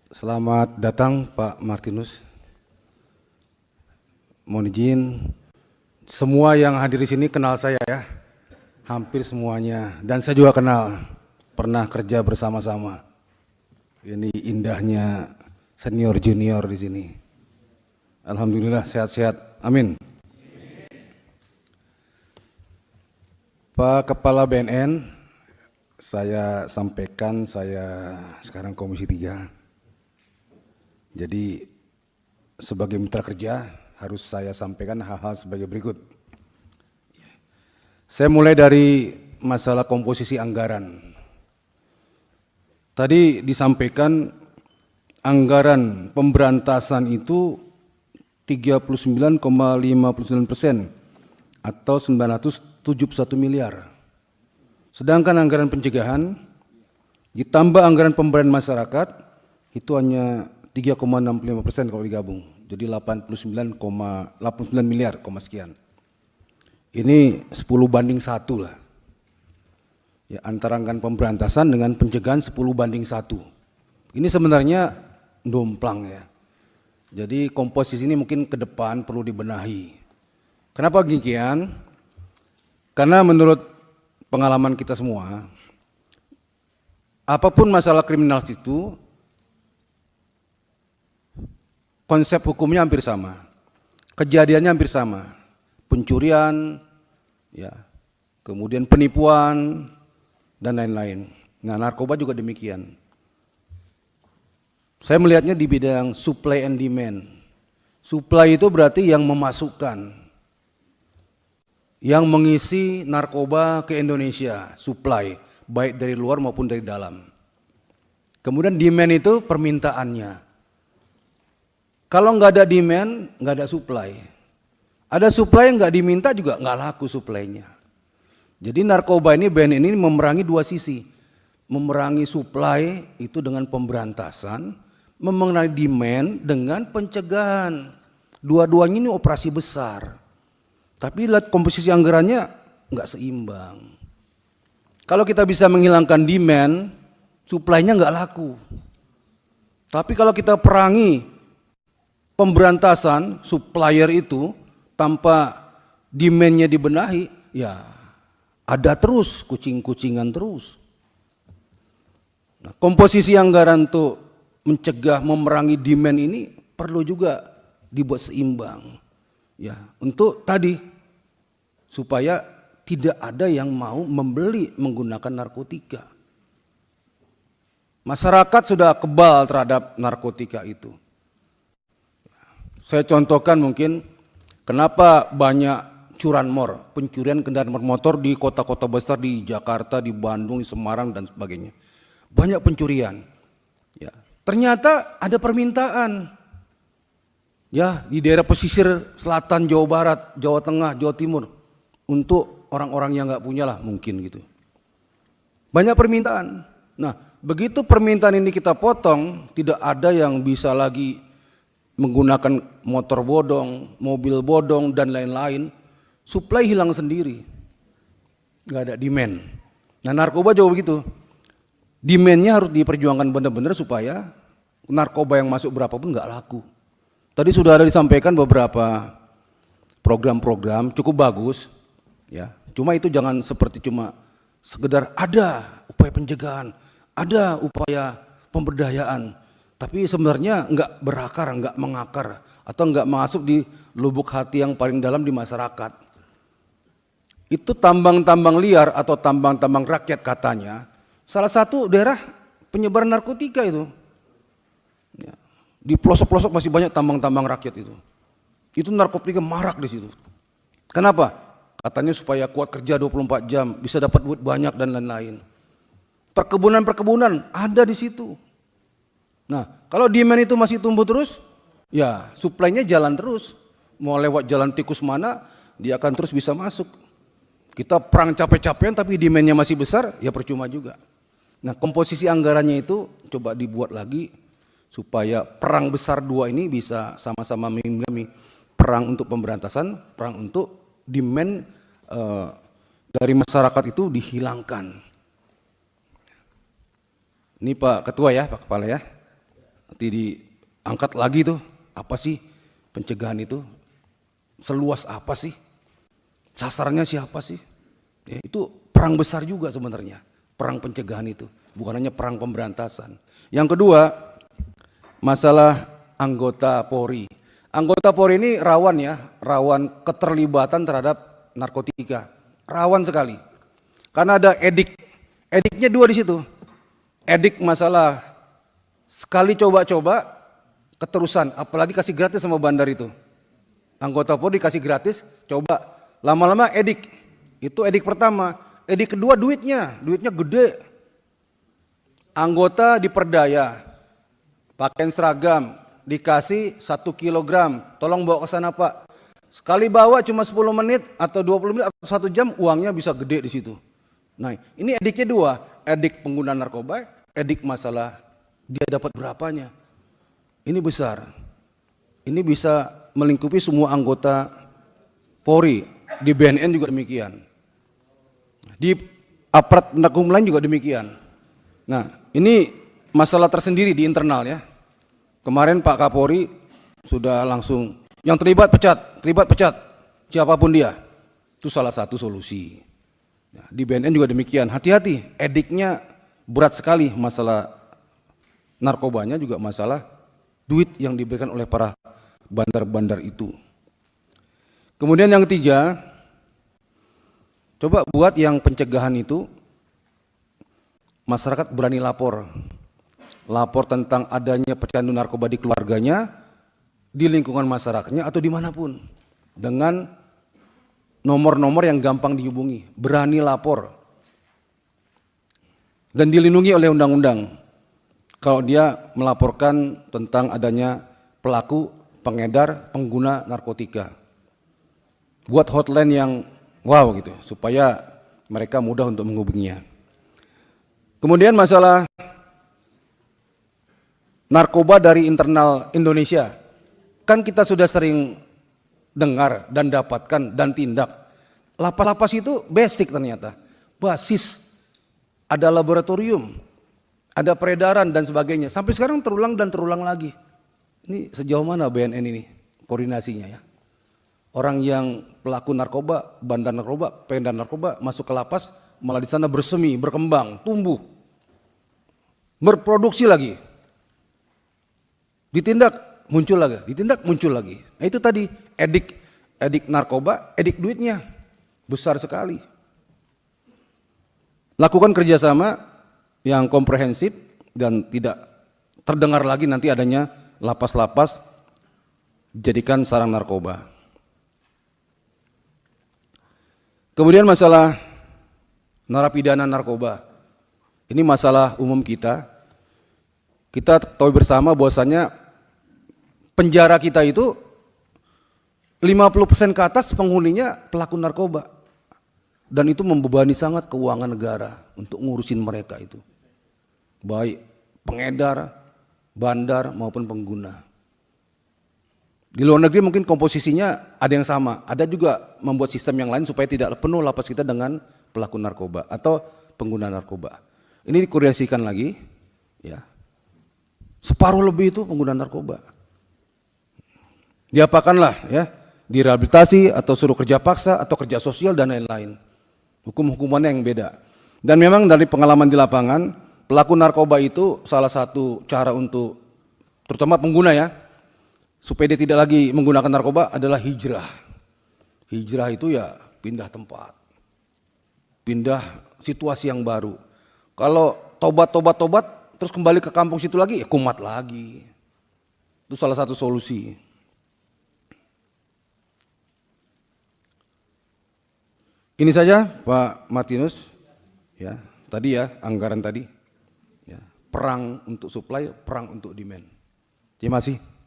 Selamat datang Pak Martinus. Mohon izin, semua yang hadir di sini kenal saya ya, hampir semuanya. Dan saya juga kenal, pernah kerja bersama-sama. Ini indahnya senior junior di sini. Alhamdulillah sehat-sehat, amin. Pak Kepala BNN, saya sampaikan saya sekarang Komisi 3. Jadi sebagai mitra kerja harus saya sampaikan hal-hal sebagai berikut. Saya mulai dari masalah komposisi anggaran. Tadi disampaikan anggaran pemberantasan itu 39,59% atau 971 miliar. Sedangkan anggaran pencegahan ditambah anggaran pemberdayaan masyarakat itu hanya 3,65% kalau digabung, jadi 89 miliar, sekian. Ini 10 banding 1 lah. Ya, antara anggaran pemberantasan dengan pencegahan 10 banding 1. Ini sebenarnya domplang ya. Jadi komposisi ini mungkin ke depan perlu dibenahi. Kenapa demikian? Karena menurut pengalaman kita semua, apapun masalah kriminal itu, konsep hukumnya hampir sama, kejadiannya hampir sama, pencurian, ya, kemudian penipuan dan lain-lain. Nah, narkoba juga demikian. Saya melihatnya di bidang supply and demand. Supply itu berarti yang memasukkan, yang mengisi narkoba ke Indonesia, supply, baik dari luar maupun dari dalam. Kemudian demand itu permintaannya. Kalau nggak ada demand, nggak ada supply. Ada supply yang nggak diminta juga nggak laku supply-nya. Jadi narkoba ini, BNN ini memerangi dua sisi. Memerangi supply itu dengan pemberantasan, memerangi demand dengan pencegahan. Dua-duanya ini operasi besar. Tapi lihat komposisi anggarannya nggak seimbang. Kalau kita bisa menghilangkan demand, supply-nya nggak laku. Tapi kalau kita perangi pemberantasan supplier itu tanpa demand-nya dibenahi, ya ada terus kucing-kucingan terus. Nah, komposisi anggaran untuk mencegah memerangi demand ini perlu juga dibuat seimbang. Ya, untuk tadi supaya tidak ada yang mau membeli menggunakan narkotika. Masyarakat sudah kebal terhadap narkotika itu. Saya contohkan mungkin kenapa banyak curanmor, pencurian kendaraan bermotor di kota-kota besar di Jakarta, di Bandung, di Semarang dan sebagainya. Banyak pencurian. Ya, ternyata ada permintaan. Ya, di daerah pesisir selatan Jawa Barat, Jawa Tengah, Jawa Timur untuk orang-orang yang nggak punya lah mungkin gitu. Banyak permintaan. Nah, begitu permintaan ini kita potong, tidak ada yang bisa lagi menggunakan motor bodong, mobil bodong, dan lain-lain, supply hilang sendiri. Nggak ada demand. Nah, narkoba juga begitu. Demand-nya harus diperjuangkan benar-benar supaya narkoba yang masuk berapapun nggak laku. Tadi sudah ada disampaikan beberapa program-program cukup bagus. Ya, cuma itu jangan seperti cuma sekedar ada upaya pencegahan, ada upaya pemberdayaan. Tapi sebenarnya nggak berakar, nggak mengakar, atau nggak masuk di lubuk hati yang paling dalam di masyarakat. Itu tambang-tambang liar atau tambang-tambang rakyat katanya, salah satu daerah penyebaran narkotika itu. Ya, di pelosok-pelosok masih banyak tambang-tambang rakyat itu. Itu narkotika marak di situ. Kenapa? Katanya supaya kuat kerja 24 jam, bisa dapat duit banyak dan lain-lain. Perkebunan-perkebunan ada di situ. Nah, kalau demand itu masih tumbuh terus, ya supply-nya jalan terus. Mau lewat jalan tikus mana, dia akan terus bisa masuk. Kita perang capek-capekan tapi demand-nya masih besar, ya percuma juga. Nah, komposisi anggarannya itu coba dibuat lagi supaya perang besar dua ini bisa sama-sama mengimbangi. Perang untuk pemberantasan, perang untuk demand dari masyarakat itu dihilangkan. Ini Pak Ketua ya, Pak Kepala ya. Nanti diangkat lagi tuh, apa sih pencegahan itu? Seluas apa sih? Sasarannya siapa sih? Ya, itu perang besar juga sebenarnya, perang pencegahan itu, bukan hanya perang pemberantasan. Yang kedua, masalah anggota Polri. Anggota Polri ini rawan ya, rawan keterlibatan terhadap narkotika, rawan sekali. Karena ada ediknya dua di situ. Edik masalah sekali coba-coba keterusan, apalagi kasih gratis sama bandar itu. Anggota Polri dikasih gratis, coba lama-lama edik. Itu edik pertama. Edik kedua duitnya gede. Anggota diperdaya, pakaian seragam, dikasih 1 kilogram, tolong bawa ke sana Pak. Sekali bawa cuma 10 menit atau 20 menit atau 1 jam, uangnya bisa gede di situ. Nah, ini ediknya dua, edik pengguna narkoba, edik masalah dia dapat berapanya. Ini besar. Ini bisa melingkupi semua anggota Polri, di BNN juga demikian. Di aparat penegak hukum lain juga demikian. Nah, ini masalah tersendiri di internal ya. Kemarin Pak Kapolri sudah langsung yang terlibat pecat, siapapun dia. Itu salah satu solusi. Nah, di BNN juga demikian, hati-hati, ediknya berat sekali, masalah narkobanya juga masalah duit yang diberikan oleh para bandar-bandar itu. Kemudian yang ketiga, coba buat yang pencegahan itu, masyarakat berani lapor tentang adanya pecandu narkoba di keluarganya, di lingkungan masyarakatnya atau dimanapun, dengan nomor-nomor yang gampang dihubungi, berani lapor dan dilindungi oleh undang-undang kalau dia melaporkan tentang adanya pelaku, pengedar, pengguna narkotika. Buat hotline yang wow gitu, supaya mereka mudah untuk menghubunginya. Kemudian masalah narkoba dari internal Indonesia, kan kita sudah sering dengar dan dapatkan dan tindak. Lapas-lapas itu basic ternyata, basis, ada laboratorium, ada peredaran dan sebagainya. Sampai sekarang terulang dan terulang lagi. Ini sejauh mana BNN ini koordinasinya ya? Orang yang pelaku narkoba, bandar narkoba, pengedar narkoba masuk ke lapas, malah di sana bersemi, berkembang, tumbuh, berproduksi lagi. Ditindak, muncul lagi, ditindak, muncul lagi. Nah itu tadi, edik narkoba, edik duitnya, besar sekali. Lakukan kerjasama yang komprehensif dan tidak terdengar lagi nanti adanya lapas-lapas jadikan sarang narkoba. Kemudian masalah narapidana narkoba. Ini masalah umum kita. Kita tahu bersama bahwasanya penjara kita itu 50% ke atas penghuninya pelaku narkoba. Dan itu membebani sangat keuangan negara untuk ngurusin mereka itu. Baik pengedar, bandar maupun pengguna. Di luar negeri mungkin komposisinya ada yang sama, ada juga membuat sistem yang lain supaya tidak penuh lapas kita dengan pelaku narkoba atau pengguna narkoba. Ini dikoordinasikan lagi, ya. Separuh lebih itu pengguna narkoba. Diapakanlah ya, direhabilitasi atau suruh kerja paksa atau kerja sosial dan lain-lain. Hukum-hukumannya yang beda. Dan memang dari pengalaman di lapangan, pelaku narkoba itu salah satu cara untuk, terutama pengguna ya, supaya dia tidak lagi menggunakan narkoba adalah hijrah. Hijrah itu ya pindah tempat, pindah situasi yang baru. Kalau tobat, terus kembali ke kampung situ lagi, ya kumat lagi. Itu salah satu solusi. Ini saja Pak Martinus, ya tadi ya anggaran tadi, ya, perang untuk supply, perang untuk demand. Terima kasih.